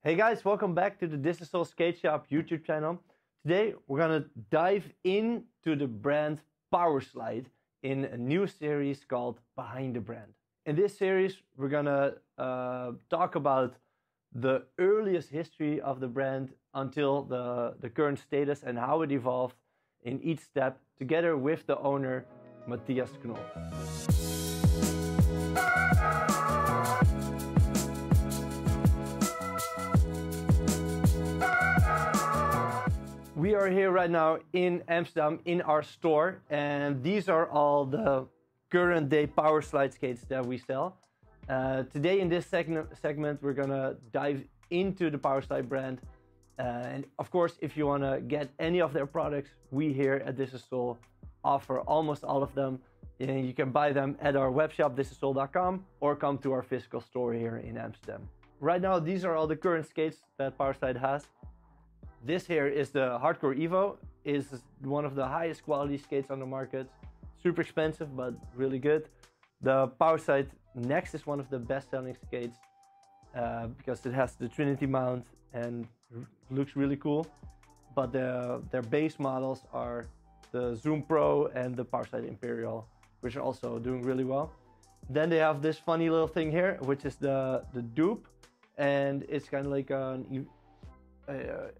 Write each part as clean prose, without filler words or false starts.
Hey guys, welcome back to the Thisissoul Skate Shop YouTube channel. Today we're gonna dive into the brand Powerslide in a new series called Behind the Brand. In this series we're gonna talk about the earliest history of the brand until the current status and how it evolved in each step together with the owner Matthias Knoll. We are here right now in Amsterdam in our store, and these are all the current day Powerslide skates that we sell. Today in this segment we're gonna dive into the Powerslide brand, and of course if you want to get any of their products, we here at Thisissoul offer almost all of them, and you can buy them at our webshop thisissoul.com or come to our physical store here in Amsterdam. Right now these are all the current skates that Powerslide has. This here is the Hardcore Evo. Is one of the highest quality skates on the market. Super expensive, but really good. The Powerslide Next is one of the best selling skates because it has the Trinity mount and looks really cool. But their base models are the Zoom Pro and the Powerslide Imperial, which are also doing really well. Then they have this funny little thing here, which is the dupe, and it's kind of like an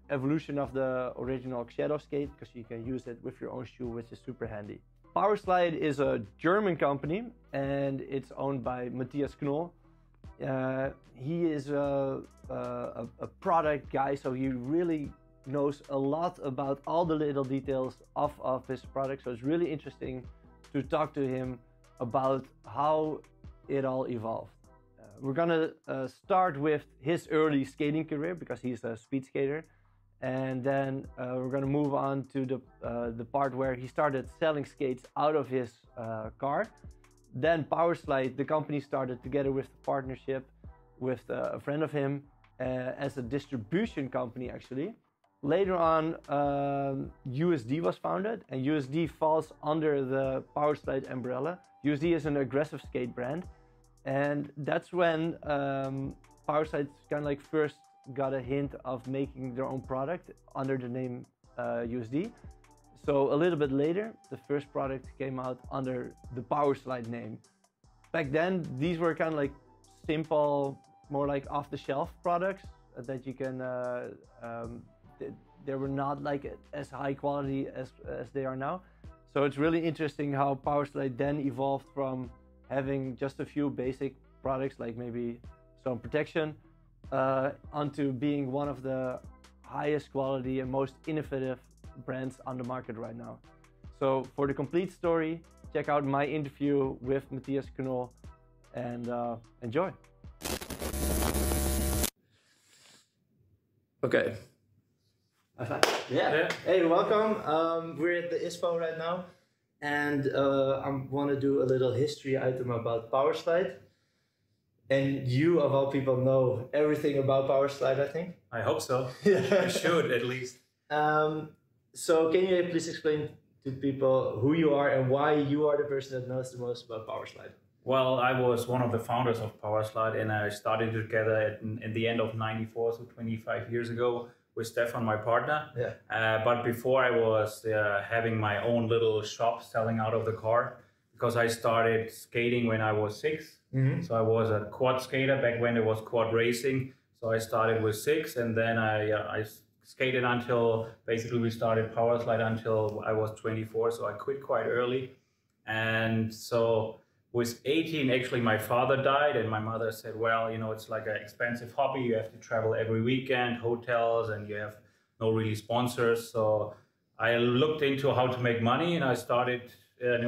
evolution of the original Shadow skate because you can use it with your own shoe, which is super handy. Powerslide is a German company and it's owned by Matthias Knoll. He is a product guy, so he really knows a lot about all the little details of his product. So it's really interesting to talk to him about how it all evolved. We're gonna start with his early skating career because he's a speed skater, and then we're gonna move on to the part where he started selling skates out of his car. Then Powerslide, the company, started together with the partnership with a friend of him as a distribution company actually. Later on, USD was founded, and USD falls under the Powerslide umbrella. USD is an aggressive skate brand. And that's when Powerslide kind of like first got a hint of making their own product under the name USD. So a little bit later, the first product came out under the Powerslide name. Back then, these were kind of like simple, more like off-the-shelf products that you can. They were not like as high quality as they are now. So it's really interesting how Powerslide then evolved from having just a few basic products like maybe some protection onto being one of the highest quality and most innovative brands on the market right now. So for the complete story, check out my interview with Matthias Knoll and enjoy. Okay. Yeah. Hey, welcome. We're at the ISPO right now. And I want to do a little history item about Powerslide. And you, of all people, know everything about Powerslide, I think? I hope so. You should, at least. So can you please explain to people who you are and why you are the person that knows the most about Powerslide? Well, I was one of the founders of Powerslide, and I started together at the end of '94, so 25 years ago, with Stefan, my partner. Yeah. But before I was having my own little shop selling out of the car, because I started skating when I was 6. Mm-hmm. So I was a quad skater back when it was quad racing. So I started with 6, and then I skated until basically we started Powerslide until I was 24. So I quit quite early. And so with 18, actually my father died, and my mother said, well, you know, it's like an expensive hobby. You have to travel every weekend, hotels, and you have no really sponsors. So I looked into how to make money, and I started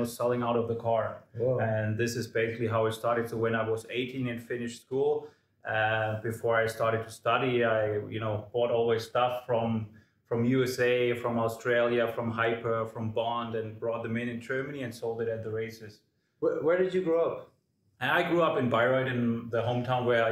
selling out of the car. Whoa. And this is basically how it started. So when I was 18 and finished school, before I started to study, I bought always stuff from USA, from Australia, from Hyper, from Bond, and brought them in Germany and sold it at the races. Where did you grow up? I grew up in Bayreuth, in the hometown where,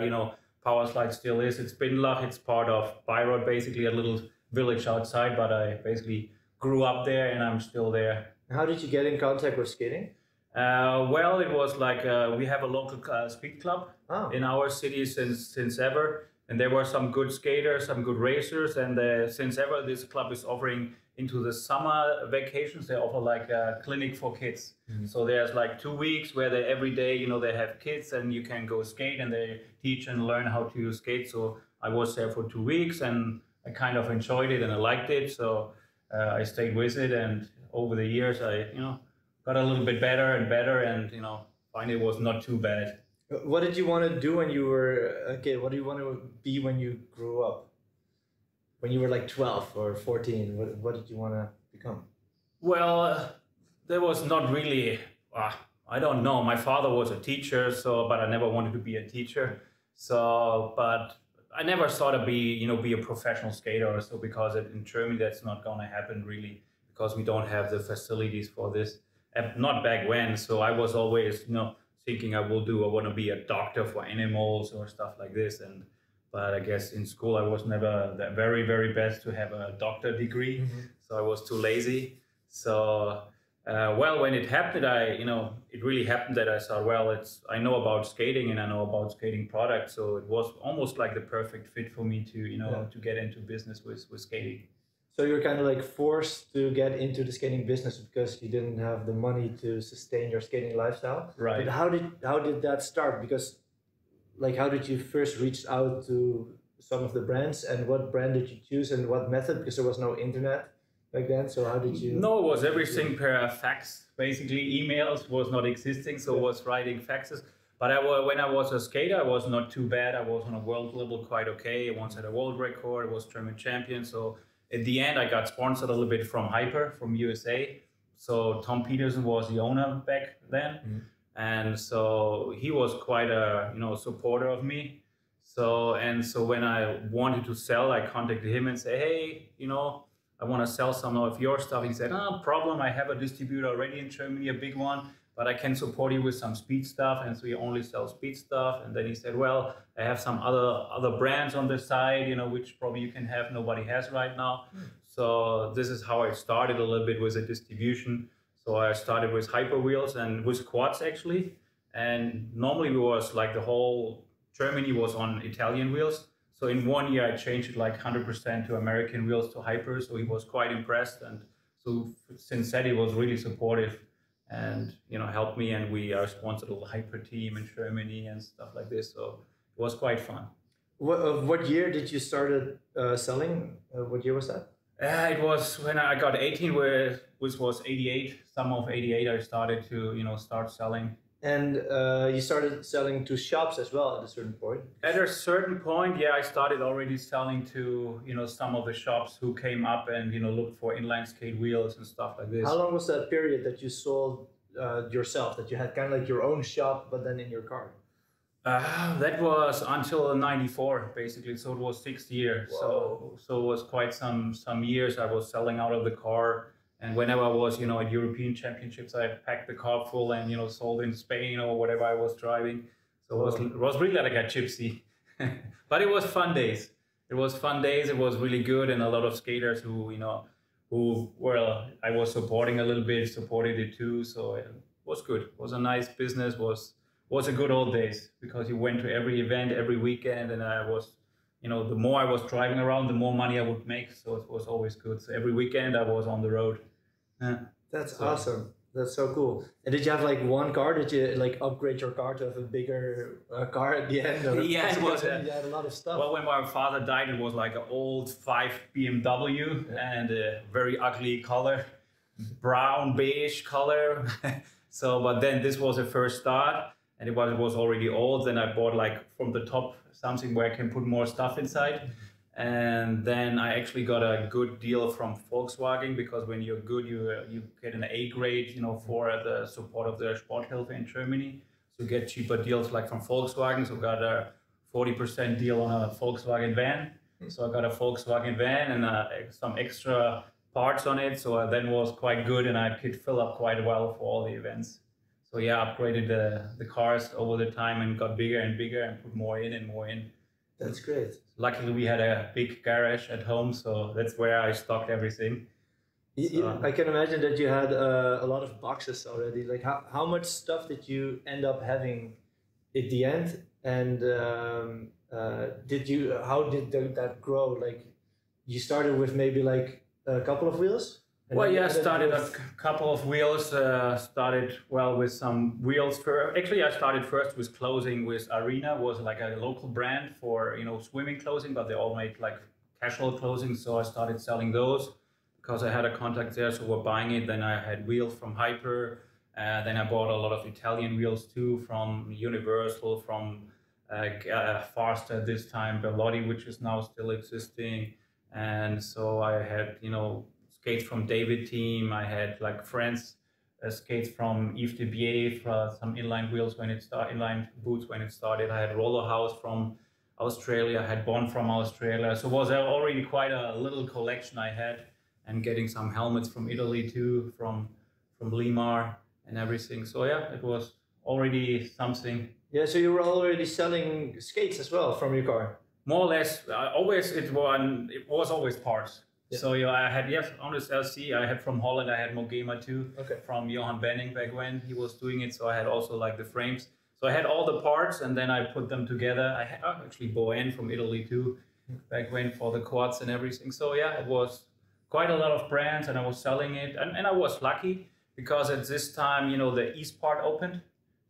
Powerslide still is. It's Bindlach, it's part of Bayreuth, basically a little village outside, but I basically grew up there and I'm still there. How did you get in contact with skating? Well, it was like we have a local speed club in our city since ever. And there were some good skaters, some good racers, and since ever this club is offering into the summer vacations, they offer like a clinic for kids. So there's like 2 weeks where they every day, you know, they have kids and you can go skate and they teach and learn how to skate. So I was there for 2 weeks and I kind of enjoyed it and I liked it. So I stayed with it, and over the years I, you know, got a little bit better and better, and you know, finally it was not too bad. What did you want to do when you were a kid? What do you want to be when you grew up? When you were like 12 or 14, what did you want to become? Well, there was not really, I don't know. My father was a teacher, so, but I never wanted to be a teacher. So, but I never thought to be, you know, be a professional skater or so, because in Germany that's not going to happen really, because we don't have the facilities for this. Not back when. So I was always, you know, thinking I want to be a doctor for animals or stuff like this. But I guess in school I was never the very, very best to have a doctor degree. So I was too lazy. So, well, when it happened, it really happened that I thought, well, I know about skating and I know about skating products. So it was almost like the perfect fit for me to, you know, to get into business with skating. So you were kind of like forced to get into the skating business because you didn't have the money to sustain your skating lifestyle. Right. But how did that start? Because like, how did you first reach out to some of the brands, and what brand did you choose and what method? Because there was no internet back then. So how did you? No, it was everything per fax. Basically, emails was not existing, so I was writing faxes. But when I was a skater, I was not too bad. I was on a world level quite okay. I once had a world record. I was German champion. So at the end, I got sponsored a little bit from Hyper, from USA. So Tom Peterson was the owner back then. And so he was quite a, you know, supporter of me. So when I wanted to sell, I contacted him and said, hey, you know, I want to sell some of your stuff. He said, no problem. I have a distributor already in Germany, a big one, but I can support you with some speed stuff. And so he only sells speed stuff. And then he said, well, I have some other brands on the side, you know, which probably you can have, nobody has right now. So this is how I started a little bit with the distribution. So I started with hyper wheels and with quads actually. And normally it was like the whole Germany was on Italian wheels. So in 1 year I changed it like 100% to American wheels to hyper. So he was quite impressed. And so since that he was really supportive and, you know, helped me. And we are sponsored a hyper team in Germany and stuff like this. So it was quite fun. What year did you started selling? What year was that? It was when I got 18, which was 88. Summer of 88, I started to, you know, start selling. And you started selling to shops as well at a certain point? At a certain point, yeah, I started already selling to, you know, some of the shops who came up and, you know, looked for inline skate wheels and stuff like this. How long was that period that you sold yourself, that you had kind of like your own shop, but then in your car? That was until '94, basically. So it was 6 years. So it was quite some years I was selling out of the car. And whenever I was, you know, at European Championships, I packed the car full and, you know, sold in Spain or whatever I was driving. So it was really like a gypsy. But it was fun days. It was fun days. It was really good. And a lot of skaters who, you know, I was supporting a little bit, supported it too. So it was good. It was a nice business. Was a good old days, because you went to every event, every weekend, and I was, you know, the more I was driving around, the more money I would make. So it was always good. So every weekend I was on the road. That's awesome. That's so cool. And did you have like one car? Did you like upgrade your car to have a bigger car at the end? Or yeah, it was. You had a lot of stuff. Well, when my father died, it was like an old 5 BMW and a very ugly color, brown beige color. So, but then this was the first start. And it was already old. Then I bought like from the top something where I can put more stuff inside. And then I actually got a good deal from Volkswagen, because when you're good, you get an A grade, you know, for the support of the Sporthilfe in Germany. So you get cheaper deals like from Volkswagen. So I got a 40% deal on a Volkswagen van. So I got a Volkswagen van and some extra parts on it. So I then was quite good, and I could fill up quite well for all the events. So yeah, upgraded the cars over the time and got bigger and bigger and put more in and more in. That's great. Luckily, we had a big garage at home, so that's where I stocked everything. I can imagine that you had a lot of boxes already. Like how much stuff did you end up having at the end? And how did that grow? Like, you started with maybe like a couple of wheels? Well, yeah, I started a couple of wheels, started with some wheels. Actually, I started first with clothing with Arena, was like a local brand for, swimming clothing, but they all made like casual clothing. So I started selling those because I had a contact there, so we're buying it. Then I had wheels from Hyper. Then I bought a lot of Italian wheels too, from Universal, from Faster this time, Bellotti, which is now still existing. And so I had, skates from David Team. I had like friends skates from Yves de Bier for some inline wheels when it started, inline boots when it started. I had Roller House from Australia. I had Bond from Australia. So it was already quite a little collection I had, and getting some helmets from Italy too, from Limar and everything. So yeah, it was already something. Yeah, so you were already selling skates as well from your car? More or less. It was always parts. Yeah. So I had on this LC, I had from Holland, I had Mogema too, from Johan Benning back when he was doing it. So I had also like the frames. So I had all the parts, and then I put them together. I had actually Boen from Italy too, back when, for the quads and everything. So yeah, it was quite a lot of brands, and I was selling it. And I was lucky because at this time, the East part opened.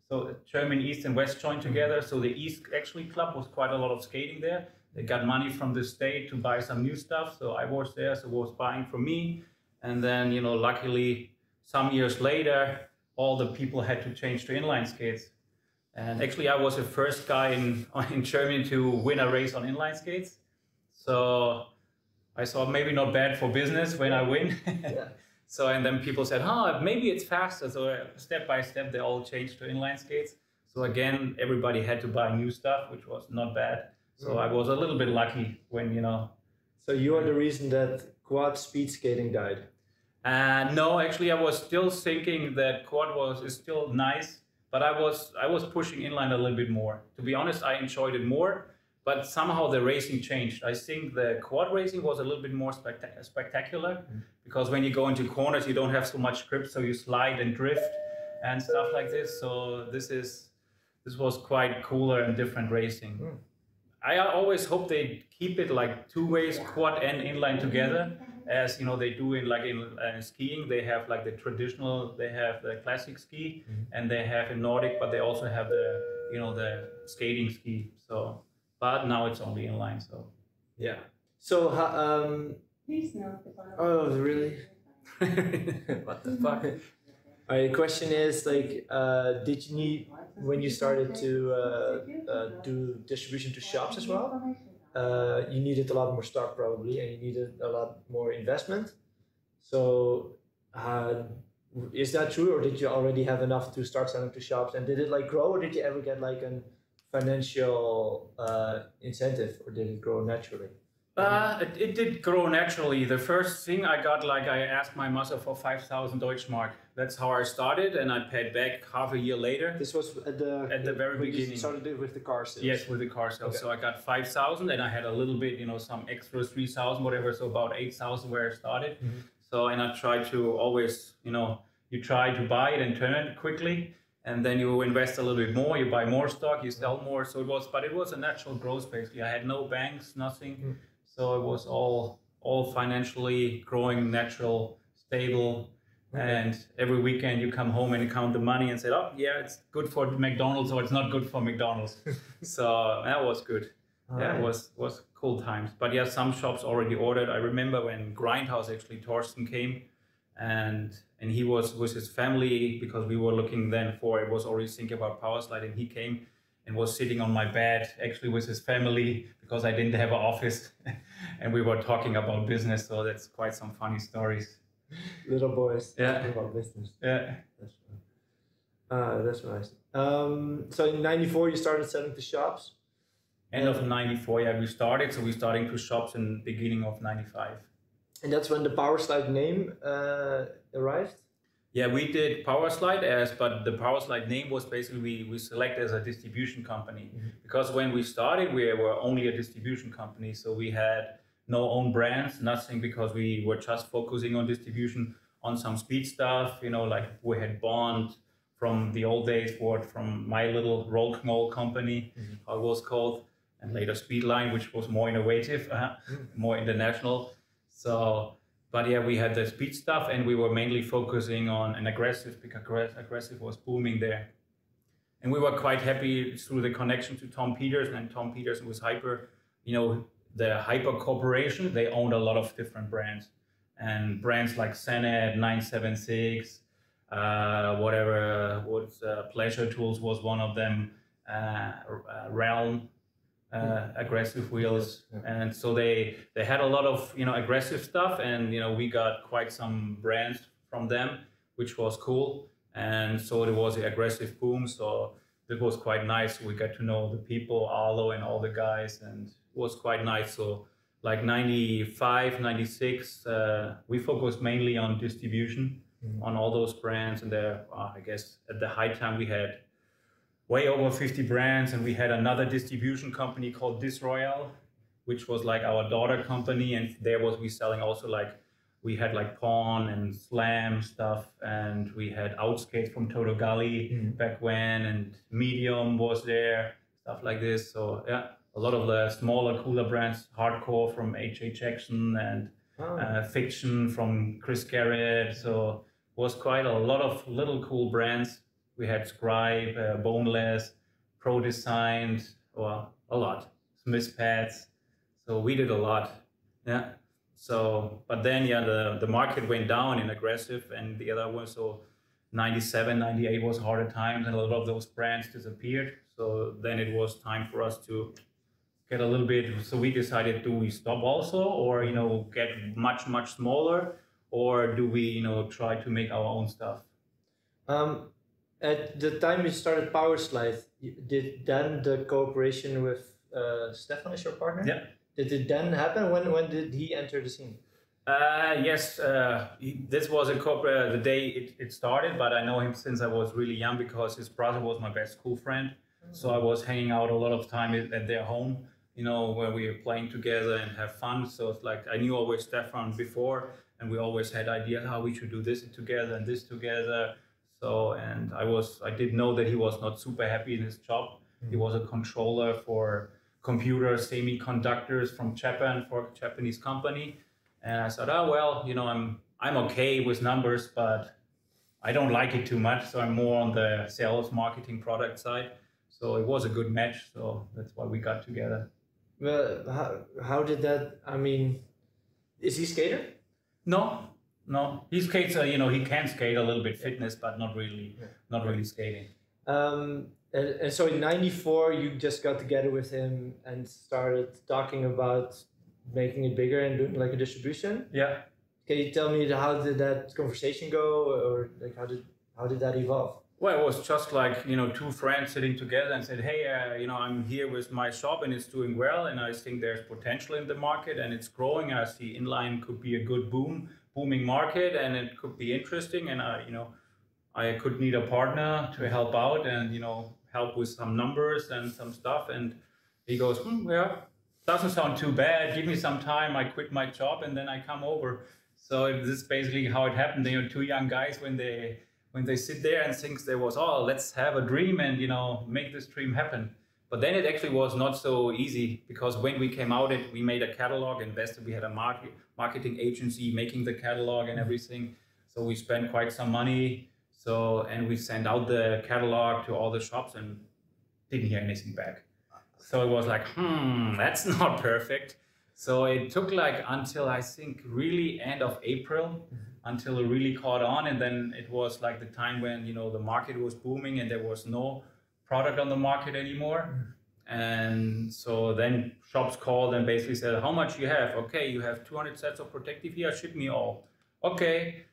So German East and West joined together. So the East actually club was quite a lot of skating there. They got money from the state to buy some new stuff. So I was there, so was buying from me. And then, luckily, some years later, all the people had to change to inline skates. And actually, I was the first guy in Germany to win a race on inline skates. So I thought maybe not bad for business when I win. Yeah. So, and then people said, maybe it's faster. So step by step, they all changed to inline skates. So again, everybody had to buy new stuff, which was not bad. So I was a little bit lucky when, So you are the reason that quad speed skating died? No, actually, I was still thinking that quad is still nice, but I was pushing inline a little bit more. To be honest, I enjoyed it more, but somehow the racing changed. I think the quad racing was a little bit more spectacular, because when you go into corners, you don't have so much grip, so you slide and drift and stuff like this. So this was quite cooler and different racing. I always hope they keep it like two ways, quad and inline together, as they do in skiing. They have like the traditional, they have the classic ski, and they have in Nordic, but they also have the skating ski. So, but now it's only inline. So yeah. So oh really? What the fuck? My question is like, did you need, when you started to do distribution to shops as well, you needed a lot more stock probably, and you needed a lot more investment. So is that true, or did you already have enough to start selling to shops? And did it like grow, or did you ever get like a financial incentive, or did it grow naturally? It did grow naturally. The first thing I got, I asked my mother for 5,000 Deutschmark. That's how I started, and I paid back half a year later. This was at the very beginning. You started with the car sales? Yes, with the car sales. Okay. So I got 5,000, and I had a little bit, some extras, 3,000, whatever. So about 8,000 where I started. So, and I tried to always, you try to buy it and turn it quickly. And then you invest a little bit more, you buy more stock, you sell more. So it was a natural growth basically. I had no banks, nothing. So it was all financially growing, natural, stable. And every weekend you come home and you count the money and say, oh yeah, it's good for McDonald's, or it's not good for McDonald's. So that was good. Yeah, it was cool times. But yeah, some shops already ordered. I remember when Grindhouse, actually, Torsten came, and he was with his family, because we were looking then I was already thinking about Powerslide, and he came and was sitting on my bed actually with his family, because I didn't have an office, and we were talking about business. So that's quite some funny stories. Little boys talking about business. Yeah, that's fun. That's nice. So in '94 you started selling to shops. End of '94, yeah, we started. So we starting to shops in beginning of '95. And that's when the Powerslide name arrived? Yeah, we did Powerslide but the Powerslide name was basically we selected as a distribution company. Because when we started, we were only a distribution company. So we had no own brands, nothing, because we were just focusing on distribution on some speed stuff, like we had Bond from the old days, from my little roll knoll company, how it was called, and later Speedline, which was more innovative, more international. So, but yeah, we had the speed stuff, and we were mainly focusing on an aggressive, because aggressive was booming there. And we were quite happy through the connection to Tom Peterson, and Tom Peterson was Hyper, you know, the Hyper Corporation, they owned a lot of different brands, and brands like Senet, 976, Pleasure Tools was one of them, Realm, aggressive wheels, and so they had a lot of, you know, aggressive stuff, and you know, we got quite some brands from them, which was cool. And so it was the aggressive boom, so it was quite nice. We got to know the people, Arlo and all the guys, and it was quite nice. So like 95, 96, we focused mainly on distribution, on all those brands. And there, I guess at the high time we had way over 50 brands, and we had another distribution company called Disroyal, which was like our daughter company, and there was we selling also like, we had like Pawn and Slam stuff, and we had Outskates from Toto Gully back when, and Medium was there, stuff like this. So yeah, a lot of the smaller, cooler brands, Hardcore from H.A. Jackson, and Fiction from Chris Garrett. So it was quite a lot of little cool brands. We had Scribe, Boneless, Pro Designed, or a lot, Smith Pads. So we did a lot, yeah. So, but then, yeah, the market went down in aggressive, and the other one, so 97, 98 was harder times, and a lot of those brands disappeared. So then it was time for us to get a little bit, so we decided, do we stop also, or, you know, get much, much smaller, or do we, you know, try to make our own stuff? At the time you started Powerslide, did then the cooperation with Stefan as your partner? Yeah. Did it then happen? When did he enter the scene? Yes, this was the day it started, but I know him since I was really young because his brother was my best school friend. So I was hanging out a lot of time at their home, you know, where we were playing together and have fun. So it's like, I knew always Stefan before, and we always had ideas how we should do this together and this together. So, and I did know that he was not super happy in his job. He was a controller for computer semiconductors from Japan for a Japanese company, and I thought, oh well, you know, I'm okay with numbers, but I don't like it too much, so I'm more on the sales, marketing, product side. So it was a good match, so that's why we got together. Well, how did that? I mean, is he a skater? No, he skates. You know, he can skate a little bit, fitness, but not really skating. And so in '94, you just got together with him and started talking about making it bigger and doing like a distribution. Yeah. Can you tell me how did that conversation go, or like how did that evolve? Well, it was just like, you know, two friends sitting together and said, hey, you know, I'm here with my shop and it's doing well, and I think there's potential in the market and it's growing. I see inline could be a good booming market, and it could be interesting, and you know, I could need a partner to help out and, you know, help with some numbers and some stuff. And he goes, yeah, doesn't sound too bad. Give me some time. I quit my job and then I come over. So this is basically how it happened. You know, two young guys, when they sit there and think there was, oh, let's have a dream and, you know, make this dream happen. But then it actually was not so easy, because when we came out, we made a catalog, invested. We had a marketing agency making the catalog and everything. So we spent quite some money. So, and we sent out the catalog to all the shops and didn't hear anything back. So it was like, that's not perfect. So it took like until I think really end of April until it really caught on. And then it was like the time when, you know, the market was booming and there was no product on the market anymore. And so then shops called and basically said, how much you have? Okay, you have 200 sets of protective gear, ship me all. Okay.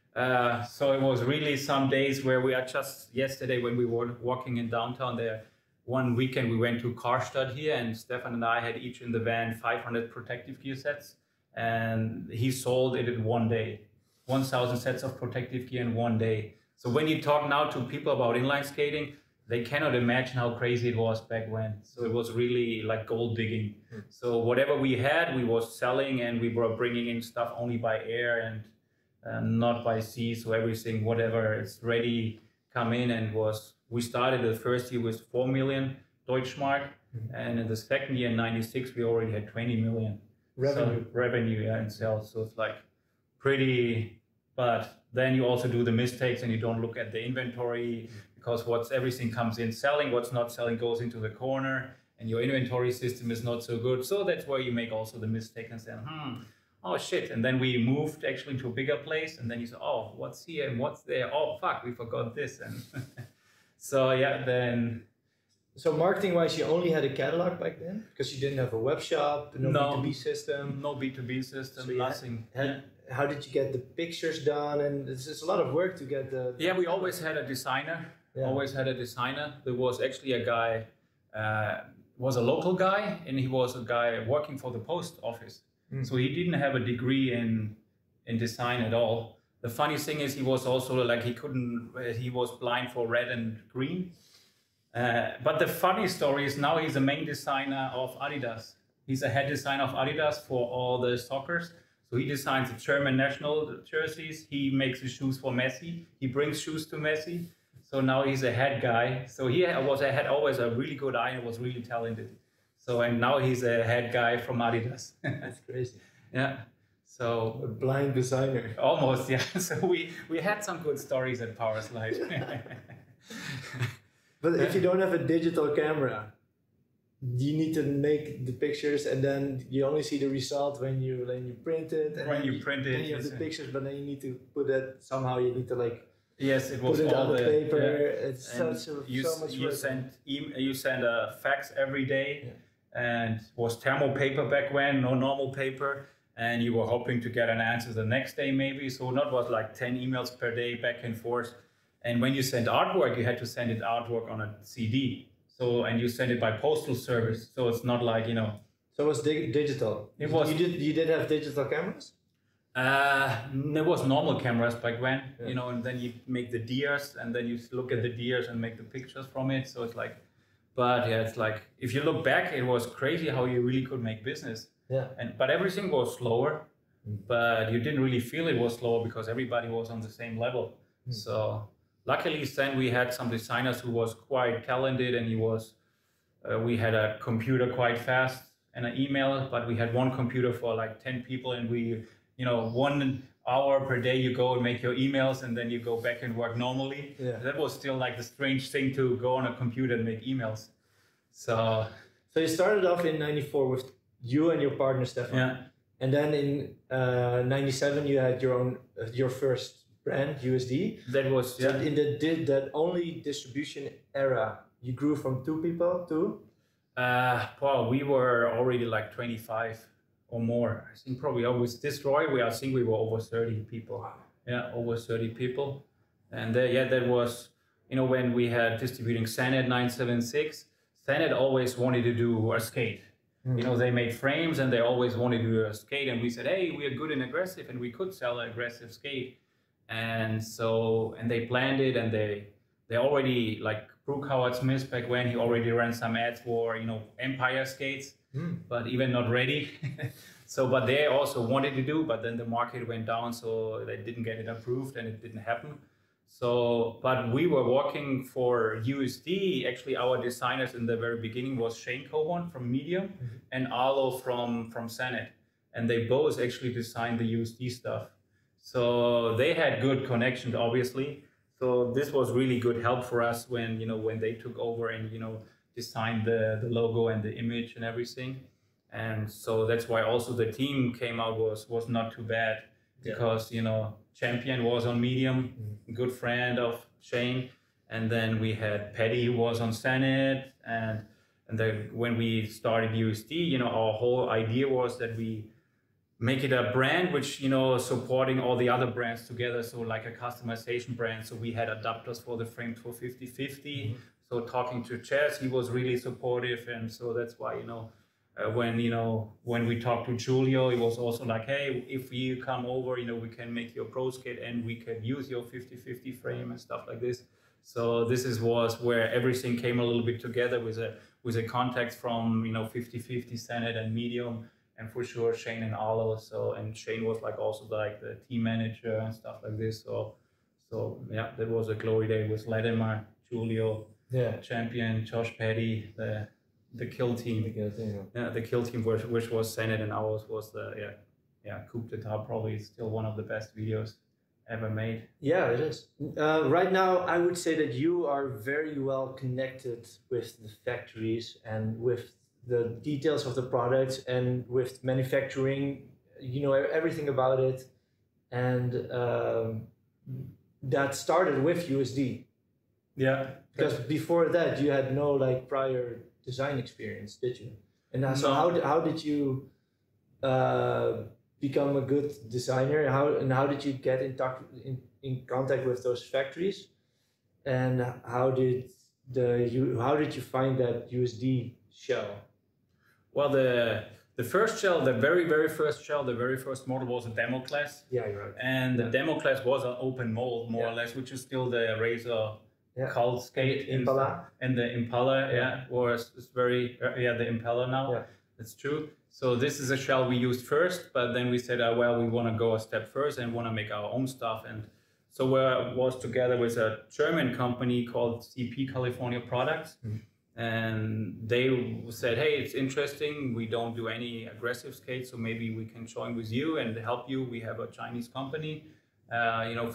So it was really some days where we are just yesterday when we were walking in downtown there, one weekend we went to Karstadt here, and Stefan and I had each in the van 500 protective gear sets, and he sold it in one day, 1,000 sets of protective gear in one day. So when you talk now to people about inline skating, they cannot imagine how crazy it was back when. So it was really like gold digging. So whatever we had, we was selling, and we were bringing in stuff only by air and not by sea. So everything, whatever is ready, come in and we started the first year with 4 million Deutschmark, and in the second year in 96 we already had 20 million revenue in sales. So it's like pretty, but then you also do the mistakes and you don't look at the inventory, because everything comes in selling, what's not selling goes into the corner, and your inventory system is not so good. So that's where you make also the mistake and say, oh shit. And then we moved actually to a bigger place, and then you say, oh, what's here and what's there? Oh fuck, we forgot this. And so yeah, then. So marketing wise, you only had a catalog back then? Because you didn't have a web shop, no B2B system? No B2B system, so nothing. How did you get the pictures done? And it's a lot of work to get the... Yeah, we always had a designer. Always had a designer. There was actually a guy, was a local guy, and he was a guy working for the post office. So he didn't have a degree in design at all. The funny thing is he was also like, he was blind for red and green. But the funny story is now he's the main designer of Adidas. He's a head designer of Adidas for all the soccers. So he designs the German national jerseys. He makes the shoes for Messi. He brings shoes to Messi. So now he's a head guy. So he had always a really good eye and was really talented. So, and now he's a head guy from Adidas. That's crazy. Yeah. So a blind designer. Almost, yeah. So we had some good stories at Powerslide. But if you don't have a digital camera, you need to make the pictures, and then you only see the result when you print it. And when you print it, then you have the pictures, but then you need to put it somehow. You need to like. Yes, it was put it all on the paper. Yeah. It's so much work. You send a fax every day, and it was thermal paper back when, no normal paper, and you were hoping to get an answer the next day maybe. So that was like 10 emails per day back and forth. And when you send artwork, you had to send it artwork on a CD. So, and you send it by postal service. So it's not like, So it was digital. It was. You did have digital cameras? There was normal cameras back when, and then you make the deers, and then you look at the deers and make the pictures from it. So it's like, but yeah, it's like, if you look back, it was crazy how you really could make business. Yeah. But everything was slower, but you didn't really feel it was slower because everybody was on the same level. So luckily then we had some designers who was quite talented, and we had a computer quite fast and an email, but we had one computer for like 10 people, and we, 1 hour per day you go and make your emails, and then you go back and work normally. Yeah. That was still like the strange thing, to go on a computer and make emails. So you started off in 94 with you and your partner Stefan. Yeah. And then in 97 you had your first brand, USD. That was, so in that only distribution era, you grew from 2 people to? We were already like 25 or more. I think probably with Destroy, I think we were over 30 people. Wow. Yeah, over 30 people. And that was, when we had distributing Sanet 976, Sanet always wanted to do a skate. They made frames and they always wanted to do a skate. And we said, hey, we are good and aggressive, and we could sell an aggressive skate. And so, and they planned it, and they already, like Brooke Howard-Smith back when, he already ran some ads for, Empire skates, but even not ready. So, but they also wanted to do, but then the market went down, so they didn't get it approved and it didn't happen. So, but we were working for USD. Actually, our designers in the very beginning was Shane Coburn from Medium and Arlo from Sanet. And they both actually designed the USD stuff. So they had good connections, obviously. So this was really good help for us when, when they took over and, designed the logo and the image and everything. And so that's why also the team came out was not too bad, because, Champion was on Medium, good friend of Shane. And then we had Paddy, who was on Sanet. And then when we started USD, our whole idea was that we make it a brand which, supporting all the other brands together. So like a customization brand. So we had adapters for the frames for 50/50. So talking to Chess, he was really supportive. And so that's why, when we talked to Julio, it was also like, hey, if you come over, we can make your pro skate and we can use your 50/50 frame and stuff like this. So this was where everything came a little bit together with a contact from 50/50 Sanet and Medium, and for sure Shane and Arlo. So, and Shane was like also like the team manager and stuff like this. So So yeah, that was a glory day with Latimer, Julio, champion, Josh Petty, the kill team. The kill team, which was Senate, and ours was the Coup d'etat, probably still one of the best videos ever made. Yeah, it is. Right now, I would say that you are very well connected with the factories and with the details of the products and with manufacturing. You know everything about it, and that started with USD. Yeah. Because before that, you had no like prior design experience, did you? And so how did you become a good designer? How did you get in contact with those factories? And how did you find that USD shell? Well, the first shell, the very first shell, the very first model was a demo class. Yeah, you're right. And the demo class was an open mold, more or less, which is still the Razor cult skate. Impala. And the Impala, was very, the Impala now. Yeah. That's true. So this is a shell we used first, but then we said, well, we want to go a step further and want to make our own stuff. And so we was together with a German company called CP California Products. Mm-hmm. And they said, hey, it's interesting. We don't do any aggressive skates, so maybe we can join with you and help you. We have a Chinese company,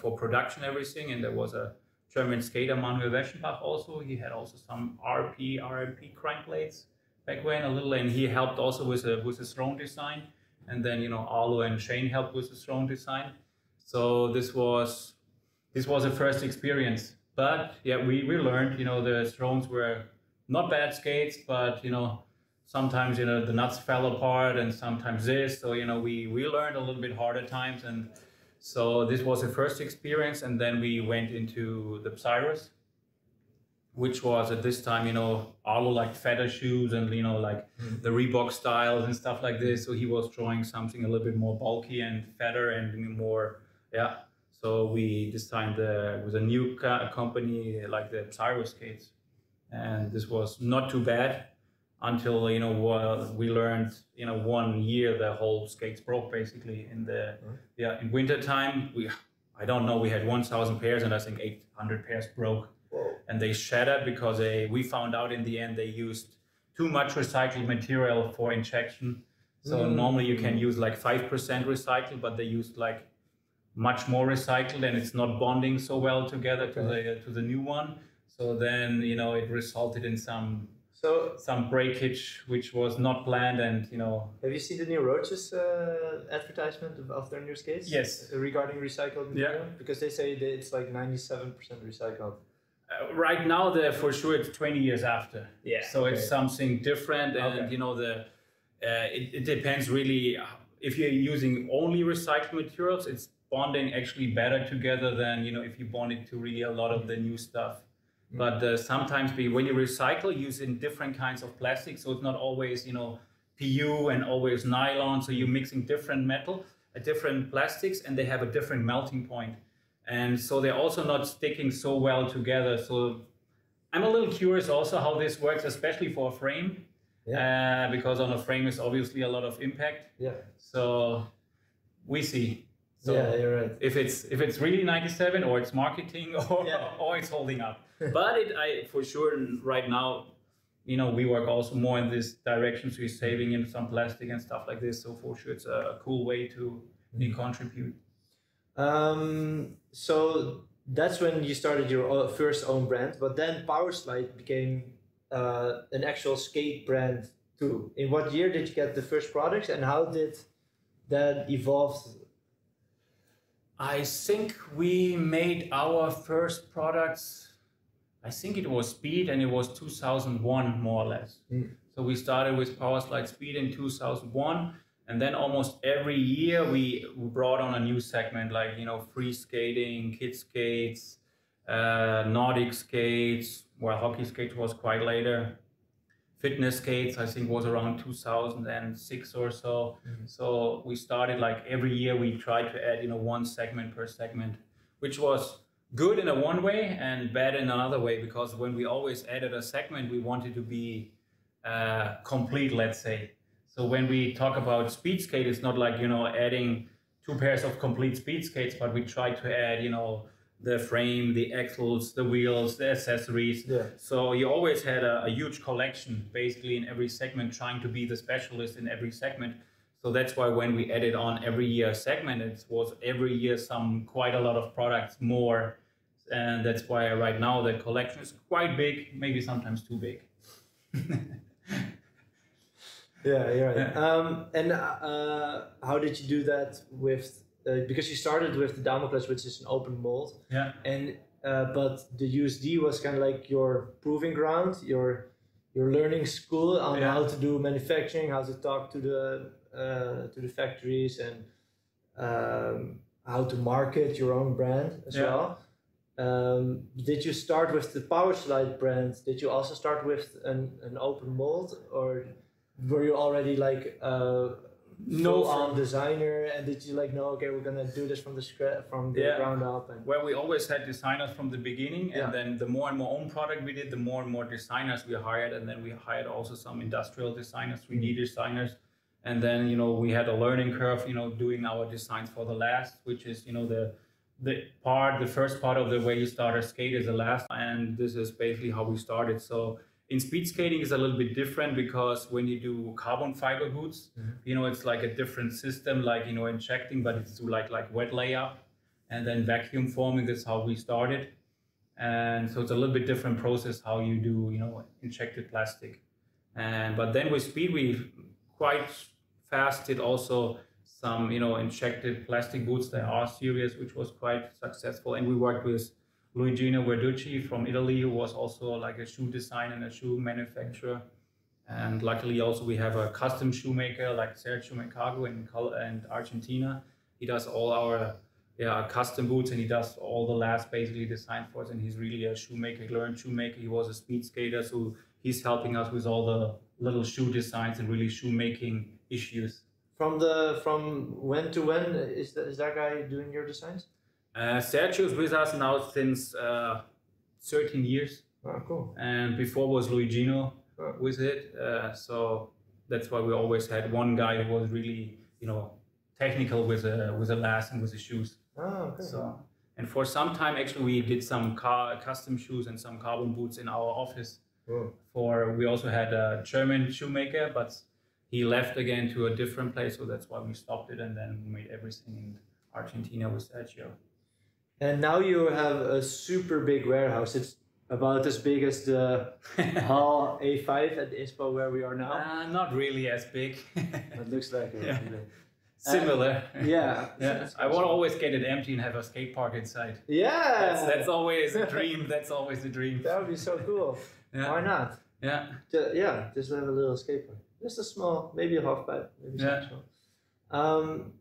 for production, everything. And there was a German skater, Manuel Weschenbach also. He had also some RMP crank plates back when a little, and he helped also with a throne design. And then, Arlo and Shane helped with the throne design. So this was a first experience. But yeah, we learned, the thrones were not bad skates, but sometimes the nuts fell apart and sometimes this. So we learned a little bit harder times, and so this was the first experience. And then we went into the Cyrus, which was at this time Arlo liked fatter shoes and the Reebok styles and stuff like this. So he was drawing something a little bit more bulky and fatter and more So we designed with a new company like the Cyrus skates. And this was not too bad until we learned 1 year the whole skates broke basically in in winter time. We had 1,000 pairs and I think 800 pairs broke. Whoa. And they shattered because we found out in the end they used too much recycled material for injection. So normally you can use like 5% recycled, but they used like much more recycled and it's not bonding so well together to the new one. So then, it resulted in some breakage, which was not planned, and Have you seen the new Roaches advertisement of their new skates? Yes. Regarding recycled material? Yeah. Because they say that it's like 97% recycled. Right now, for sure, it's 20 years after. Yeah. So it's something different, and it depends really. If you're using only recycled materials, it's bonding actually better together than if you bond it to really a lot of the new stuff. But sometimes when you recycle, using different kinds of plastic, so it's not always PU and always nylon. So you're mixing different different plastics, and they have a different melting point, and so they're also not sticking so well together. So I'm a little curious also how this works, especially for a frame, because on a frame is obviously a lot of impact. Yeah. So we see. So yeah, you're right. If it's really 97 or it's marketing or it's holding up. But for sure right now, we work also more in this direction. So you're saving in some plastic and stuff like this. So for sure it's a cool way to contribute. So that's when you started your first own brand, but then Powerslide became an actual skate brand too. In what year did you get the first products, and how did that evolve? I think we made our first products, I think it was Speed, and it was 2001 more or less. So we started with Powerslide Speed in 2001, and then almost every year we brought on a new segment, like free skating, kid skates, Nordic skates, well, hockey skates was quite later. Fitness skates, I think, was around 2006 or so. So we started like every year we tried to add one segment per segment, which was good in one way and bad in another way, because when we always added a segment, we wanted to be complete, let's say. So when we talk about speed skate, it's not like adding 2 pairs of complete speed skates, but we try to add the frame, the axles, the wheels, the accessories. Yeah. So you always had a huge collection, basically in every segment, trying to be the specialist in every segment. So that's why when we added on every year a segment, it was every year quite a lot of products more. And that's why right now the collection is quite big, maybe sometimes too big. Yeah, you're right. Yeah. How did you do that with? Because you started with the Damocles, which is an open mold. Yeah. And but the USD was kind of like your proving ground, your learning school on how to do manufacturing, how to talk to the factories, and how to market your own brand as well. Did you start with the Powerslide brand? Did you also start with an open mold, or were you already like full-on designer? And did you like know, okay, we're gonna do this from the ground up? And well, we always had designers from the beginning, and then the more and more own product we did, the more and more designers we hired, and then we hired also some industrial designers, 3D designers, and then we had a learning curve, doing our designs for the last, which is the first part of the way you start a skate is the last, and this is basically how we started. So in speed skating is a little bit different, because when you do carbon fiber boots, it's like a different system, like injecting, but it's like wet layup and then vacuum forming. That's how we started, and so it's a little bit different process how you do injected plastic. But then with speed we quite fast did also some injected plastic boots, the R series, which was quite successful, and we worked with Luigino Verducci from Italy, who was also like a shoe designer and a shoe manufacturer. And luckily also we have a custom shoemaker like Sergio Mercago in Argentina. He does all our custom boots, and he does all the last basically design for us, and he's really a shoemaker, learned shoemaker. He was a speed skater, so he's helping us with all the little shoe designs and really shoemaking issues. From when to when is that guy doing your designs? Sergio is with us now since 13 years. Oh, cool. And before was Luigino with it. So that's why we always had one guy who was really, technical with the last and with the shoes. Oh, okay. So, and for some time, actually, we did some custom shoes and some carbon boots in our office. Oh. We also had a German shoemaker, but he left again to a different place. So that's why we stopped it, and then we made everything in Argentina with Sergio. And now you have a super big warehouse. It's about as big as the Hall A5 at the ISPO where we are now. Not really as big. It looks like it. Similar. Yeah. I want to always get it empty and have a skate park inside. Yeah. That's always a dream. That's always the dream. That would be so cool. Yeah. Why not? Yeah. Just have a little skate park. Just a small, maybe a half pipe, maybe something small.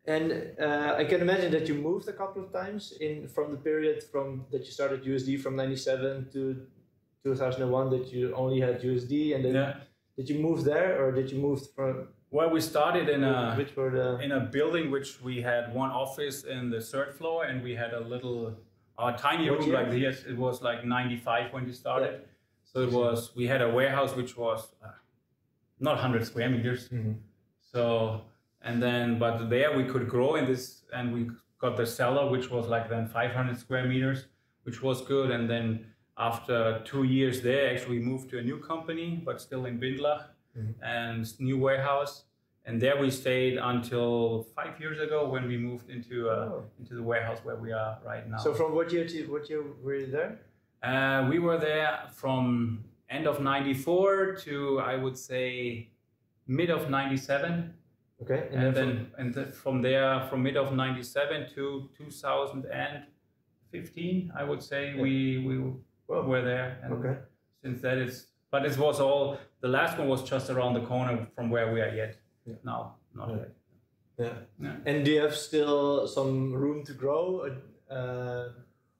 And I can imagine that you moved a couple of times from the period that you started USD from 97 to 2001, that you only had USD, and then did you move there, or did you move from? Well, we started in a building which we had one office in the third floor, and we had a tiny room like this. It was like 95 when we started. Yeah. So we had a warehouse which was not 100 square meters. Mm-hmm. So. And then, but there we could grow in this, and we got the cellar, which was like then 500 square meters, which was good. And then after 2 years there, actually we moved to a new company, but still in Bindlach, and new warehouse. And there we stayed until 5 years ago when we moved into the warehouse where we are right now. So from what year were you there? We were there from end of 94 to, I would say, mid of 97. Okay, from there, from mid of 97 to 2015, I would say we were there. And since that but it was all, the last one was just around the corner from where we are yet. Yeah. Now, not yet. Yeah. And do you have still some room to grow?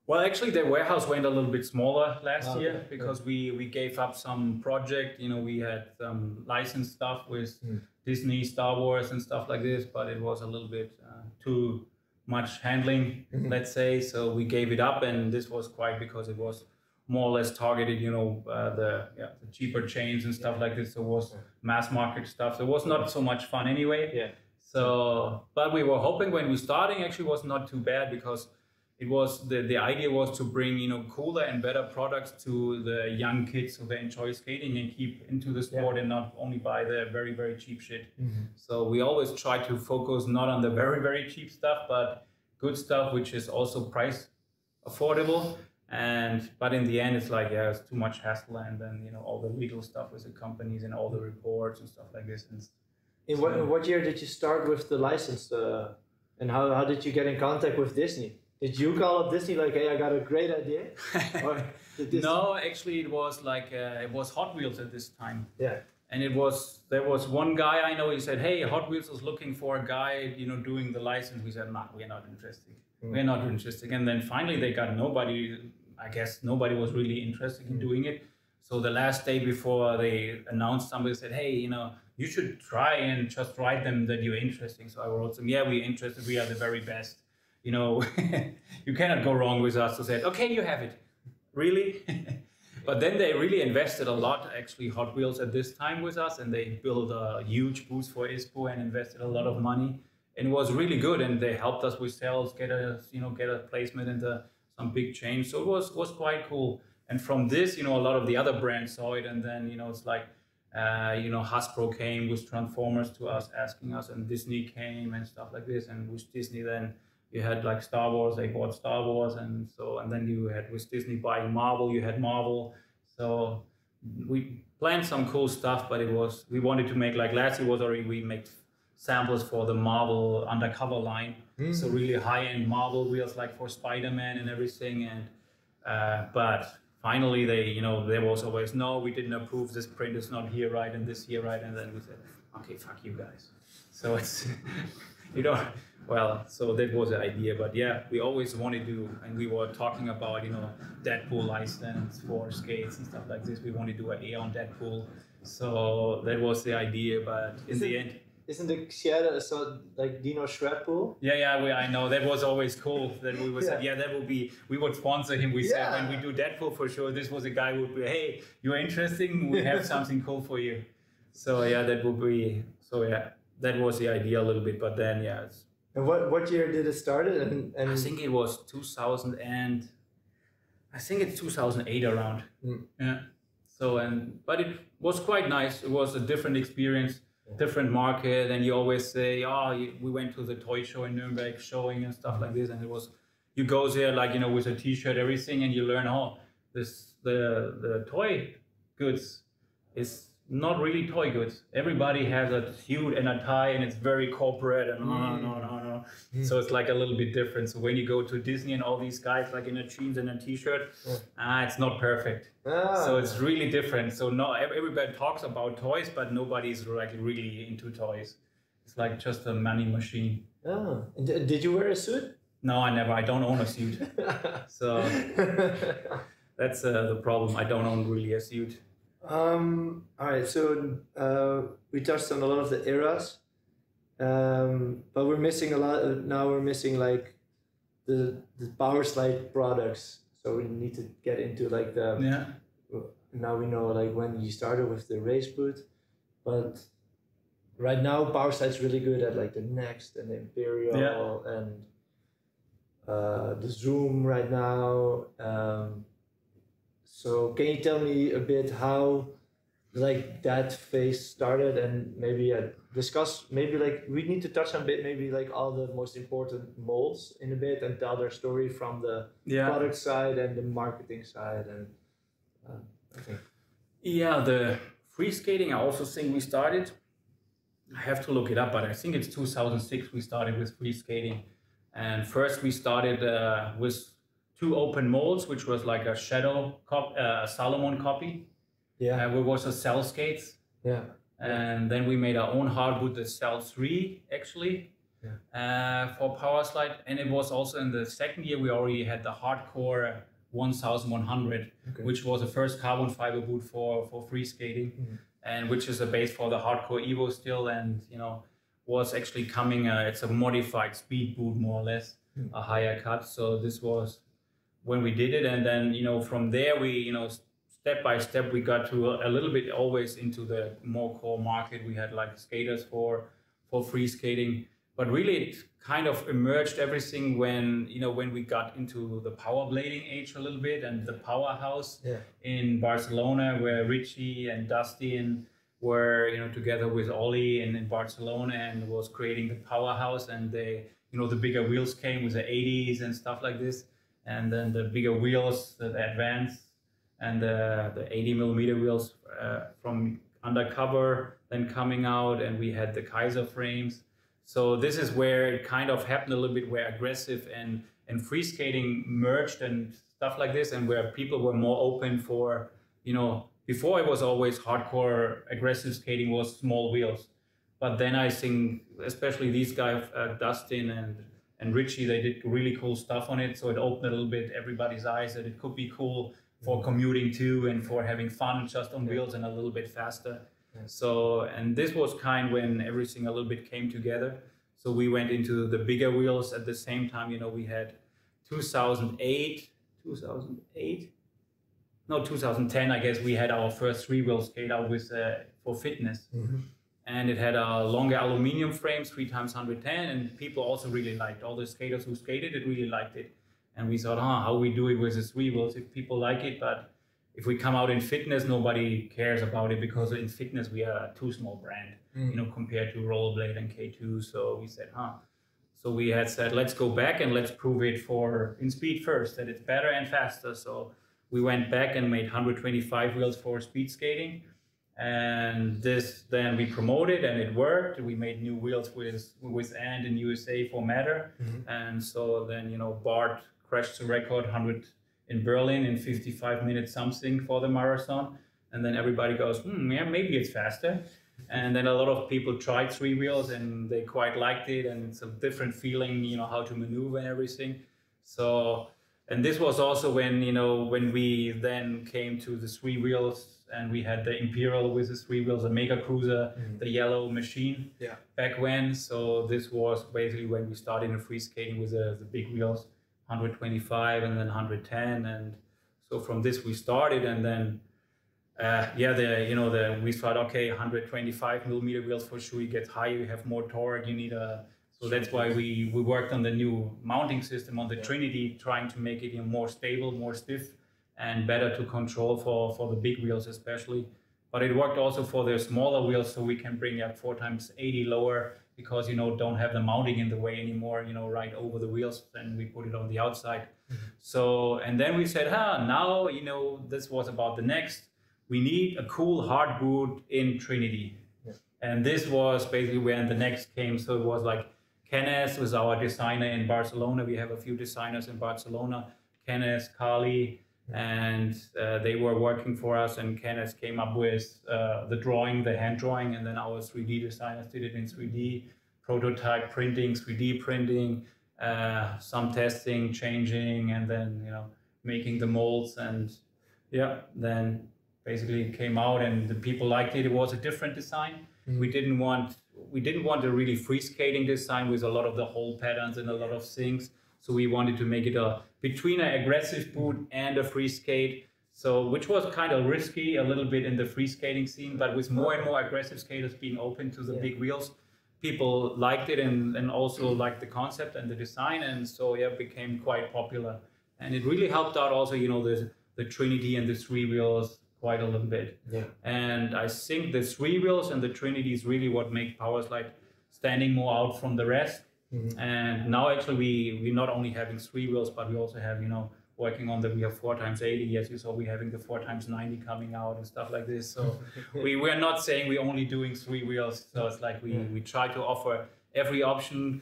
Well, actually, the warehouse went a little bit smaller last year because we gave up some project. We had some licensed stuff with Disney, Star Wars and stuff like this, but it was a little bit too much handling, let's say. So we gave it up, and this was quite because it was more or less targeted, the cheaper chains and stuff like this. So it was mass market stuff. So it was not so much fun anyway. Yeah. So, but we were hoping when we starting, actually was not too bad, because it was the idea was to bring, you know, cooler and better products to the young kids so they enjoy skating and keep into the sport and not only buy the very, very cheap shit. So we always try to focus not on the very, very cheap stuff, but good stuff which is also price affordable. But in the end, it's like, yeah, it's too much hassle, and then, you know, all the legal stuff with the companies and all the reports and stuff like this. And in what year did you start with the license, and how did you get in contact with Disney? Did you call up Disney like, hey, I got a great idea? Or no, actually, it was like it was Hot Wheels at this time. Yeah. And there was one guy I know. He said, hey, Hot Wheels is looking for a guy, you know, doing the license. We said, nah, we're not interested. We're not interested. And then finally they got nobody. I guess nobody was really interested in doing it. So the last day before they announced, somebody said, hey, you know, you should try and just write them that you're interested. So I wrote them, yeah, we're interested. We are the very best. You know, you cannot go wrong with us. So said, okay, you have it. Really? But then they really invested a lot, actually, Hot Wheels at this time with us, and they built a huge booth for ISPO and invested a lot of money. And it was really good, and they helped us with sales, get a placement into some big chains. So it was quite cool. And from this, you know, a lot of the other brands saw it, and then, you know, it's like, you know, Hasbro came with Transformers to us, asking us, and Disney came and stuff like this. And with Disney, then you had like Star Wars, they bought Star Wars, and then you had with Disney buying Marvel, you had Marvel. So we planned some cool stuff, but we wanted to make, like last year was already, we made samples for the Marvel undercover line. So really high-end Marvel wheels, like for Spider-Man and everything. And but finally they, you know, there was always, no, we didn't approve, this print is not here right and this here right. And then we said, okay, fuck you guys. So it's, you know, well, so that was the idea. But yeah, we always wanted to, and we were talking about, you know, Deadpool license for skates and stuff like this. We wanted to do an A on Deadpool. So that was the idea, but in the end, isn't the Sierra so like Dino Shred pool? Yeah, I know. That was always cool. That we would say, yeah, that would be, we would sponsor him. We said, when we do Deadpool for sure, this was a guy who would be, hey, you're interested? We have something cool for you. So yeah, that would be, so yeah, that was the idea a little bit. But then, yeah. And what year did it start? And I think it was 2000 and, I think it's 2008 around. Yeah. So, but it was quite nice. It was a different experience. Different market, and you always say, oh, we went to the toy show in Nuremberg showing and stuff like this, and it was, you go there like, you know, with a t-shirt, everything, and you learn, oh, the toy goods is not really toy goods. Everybody has a suit and a tie, and it's very corporate, and no. So it's like a little bit different. So when you go to Disney and all these guys like in a jeans and a t-shirt, it's not perfect. So it's really different. So not everybody talks about toys, but nobody's like really into toys. It's like just a money machine. Oh, and did you wear a suit? No, I never. I don't own a suit. So that's the problem. I don't own really a suit. All right, so we touched on a lot of the eras, but we're missing a lot. Now we're missing like the Powerslide products. So we need to get into like the Now we know like when you started with the race boot, but right now Powerslide's really good at like the Next and the Imperial and the Zoom right now. So can you tell me a bit how like that phase started, and maybe discuss, maybe like we need to touch on a bit, maybe like all the most important molds in a bit, and tell their story from the product side and the marketing side. And okay. Yeah, the free skating, I also think we started, I have to look it up, but I think it's 2006 we started with free skating. And first we started with 2 open molds, which was like a Shadow Salomon copy. Yeah. Which was a Cell Skates. Yeah. And then we made our own hard boot, the Cell 3 actually, for Powerslide. And it was also in the second year, we already had the hardcore 1100, which was the first carbon fiber boot for free skating, and which is a base for the hardcore Evo still. And, you know, was actually coming, it's a modified speed boot more or less, a higher cut. So this was when we did it. And then, you know, from there we, you know, step by step we got to a little bit always into the more core market. We had like skaters for free skating, but really it kind of emerged everything when, you know, when we got into the power blading age a little bit, and the powerhouse in Barcelona, where Richie and Dustin were, you know, together with Ollie in Barcelona, and was creating the powerhouse. And they, you know, the bigger wheels came with the 80s and stuff like this, and then the bigger wheels, the advanced, and the 80 millimeter wheels from Undercover then coming out, and we had the Kaiser Frames. So this is where it kind of happened a little bit, where aggressive and free skating merged and stuff like this, and where people were more open for, you know, before it was always hardcore aggressive skating was small wheels. But then I think, especially these guys, Dustin and Richie, they did really cool stuff on it. So it opened a little bit everybody's eyes that it could be cool for commuting too, and for having fun just on wheels and a little bit faster. So, and this was kind when everything a little bit came together. So we went into the bigger wheels at the same time. You know, we had 2010, I guess, we had our first 3-wheel skate out with for fitness. And it had a longer aluminum frame, 3x110, and people also really liked, all the skaters who skated it really liked it. And we thought, how we do it with the 3 wheels, if people like it, but if we come out in fitness, nobody cares about it, because in fitness we are a too small brand, you know, compared to Rollerblade and K2. So we said, So we had said, let's go back and let's prove it in speed first, that it's better and faster. So we went back and made 125 wheels for speed skating. And this then we promoted, and it worked. We made new wheels with And in USA for Matter. And so then, you know, Bart crashed the record 100 in Berlin in 55 minutes something for the marathon. And then everybody goes, yeah, maybe it's faster. And then a lot of people tried 3 wheels and they quite liked it. And it's a different feeling, you know, how to maneuver and everything. So, and this was also when, you know, when we then came to the 3 wheels, and we had the Imperial with the 3 wheels, the Mega Cruiser, the yellow machine back when. So this was basically when we started in free skating with the big wheels, 125 and then 110. And so from this we started, and then we thought, okay, 125 millimeter wheels for sure, you get higher, you have more torque, you need so that's why we worked on the new mounting system on the Trinity, trying to make it, you know, more stable, more stiff, and better to control for the big wheels especially. But it worked also for the smaller wheels, so we can bring up 4x80 lower, because, you know, don't have the mounting in the way anymore, you know, right over the wheels, then we put it on the outside. So, and then we said, now, you know, this was about the next, we need a cool hard boot in Trinity. And this was basically when the next came. So it was like Kenneth was our designer in Barcelona. We have a few designers in Barcelona, Kenneth, Carly, and they were working for us, and Kenneth came up with the drawing, the hand drawing, and then our 3D designers did it in 3D, prototype printing, 3D printing, some testing, changing, and then, you know, making the molds. And then basically it came out and the people liked it. It was a different design. We didn't want a really free skating design with a lot of the hole patterns and a lot of things. So we wanted to make it between an aggressive boot and a free skate. So, which was kind of risky a little bit in the free skating scene, but with more and more aggressive skaters being open to the big wheels, people liked it and also liked the concept and the design. And so, it became quite popular. And it really helped out also, you know, the Trinity and the 3 wheels quite a little bit. And I think the 3 wheels and the Trinity is really what make Powerslide standing more out from the rest. And now actually we not only having 3 wheels, but we also have, you know, working on we have 4x80. Yes, you saw we having the 4x90 coming out and stuff like this. So we're not saying we're only doing 3 wheels. So it's like we try to offer every option.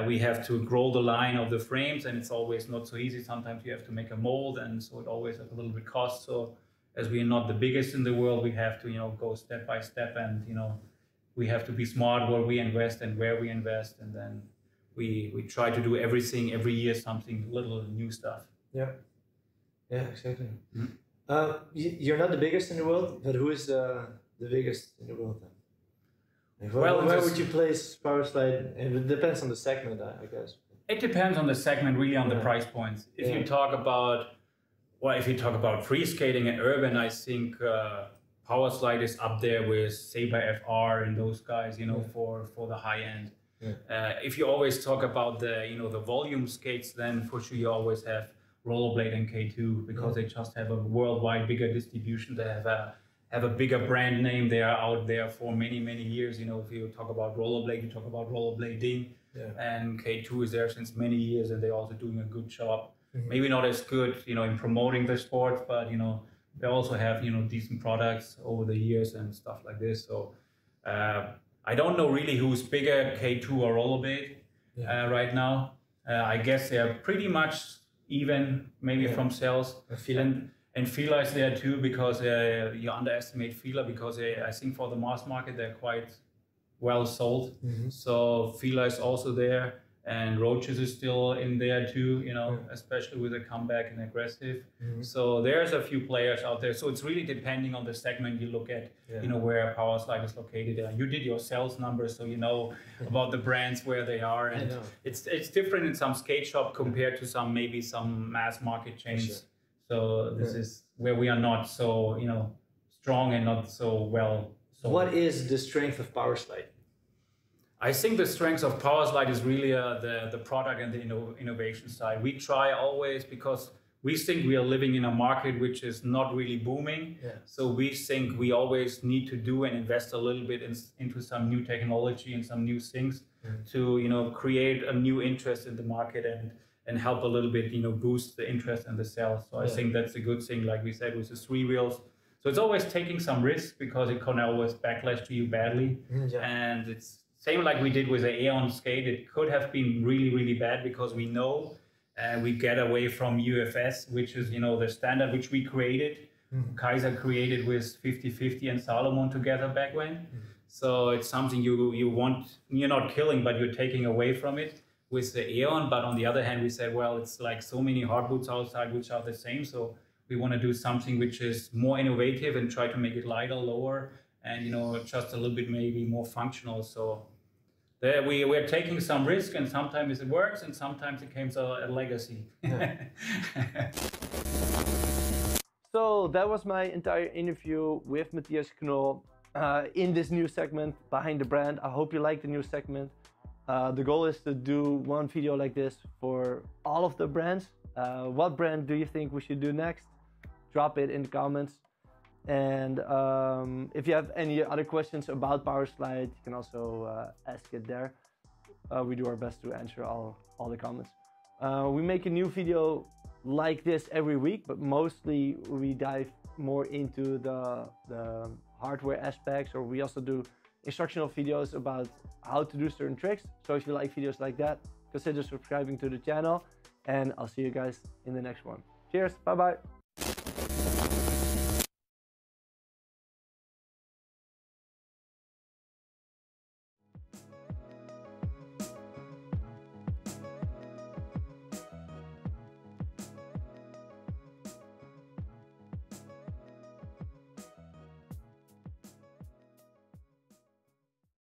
We have to grow the line of the frames, and it's always not so easy. Sometimes you have to make a mold, and so it always has a little bit cost. So as we are not the biggest in the world, we have to, you know, go step by step, and, you know, we have to be smart where we invest and where we invest, and then we try to do everything every year, something little new stuff. Yeah, exactly. You're not the biggest in the world, but who is the biggest in the world then? Where would you place Powerslide? It depends on the segment, I guess. It depends on the segment, really, on the price points. If you talk about free skating and urban, I think Powerslide is up there with Saber FR and those guys, you know, for the high end. If you always talk about the, you know, the volume skates, then for sure you always have Rollerblade and K2 because they just have a worldwide bigger distribution. They have a bigger brand name. They are out there for many, many years. You know, if you talk about Rollerblade, you talk about rollerblading, and K2 is there since many years, and they're also doing a good job. Maybe not as good, you know, in promoting the sport, but you know, they also have, you know, decent products over the years and stuff like this. So I don't know really who's bigger, K2 or Rollerblade right now. I guess they are pretty much even, maybe from sales. And Fila is there too, because you underestimate Fila, because I think for the mass market they're quite well sold. So Fila is also there, and Roaches is still in there too, you know, especially with a comeback and aggressive. So there's a few players out there. So it's really depending on the segment you look at, you know, where Powerslide is located. You did your sales numbers, so you know about the brands where they are, and it's different in some skate shop compared to some maybe some mass market chains. So this is where we are not so, you know, strong and not so well sold. What is the strength of Powerslide? I think the strength of Powerslide is really the product and the innovation side. We try always, because we think we are living in a market which is not really booming. So we think we always need to do and invest a little bit into some new technology and some new things to, you know, create a new interest in the market and help a little bit, you know, boost the interest and the sales. So I think that's a good thing, like we said, with the 3 wheels. So it's always taking some risk, because it can always backlash to you badly. And it's same like we did with the Aeon skate. It could have been really, really bad, because we know we get away from UFS, which is, you know, the standard which we created. Kaiser created with 50/50 and Salomon together back when. So it's something you want, you're not killing, but you're taking away from it with the Aeon. But on the other hand, we said, well, it's like so many hard boots outside which are the same. So we want to do something which is more innovative and try to make it lighter, lower, and, you know, just a little bit maybe more functional. So there we're taking some risk, and sometimes it works, and sometimes it becomes a legacy. So that was my entire interview with Matthias Knoll in this new segment, Behind the Brand. I hope you like the new segment. The goal is to do one video like this for all of the brands. What brand do you think we should do next? Drop it in the comments. And if you have any other questions about Powerslide, you can also ask it there. We do our best to answer all the comments. We make a new video like this every week, but mostly we dive more into the hardware aspects, or we also do instructional videos about how to do certain tricks. So if you like videos like that, consider subscribing to the channel, and I'll see you guys in the next one. Cheers, bye bye.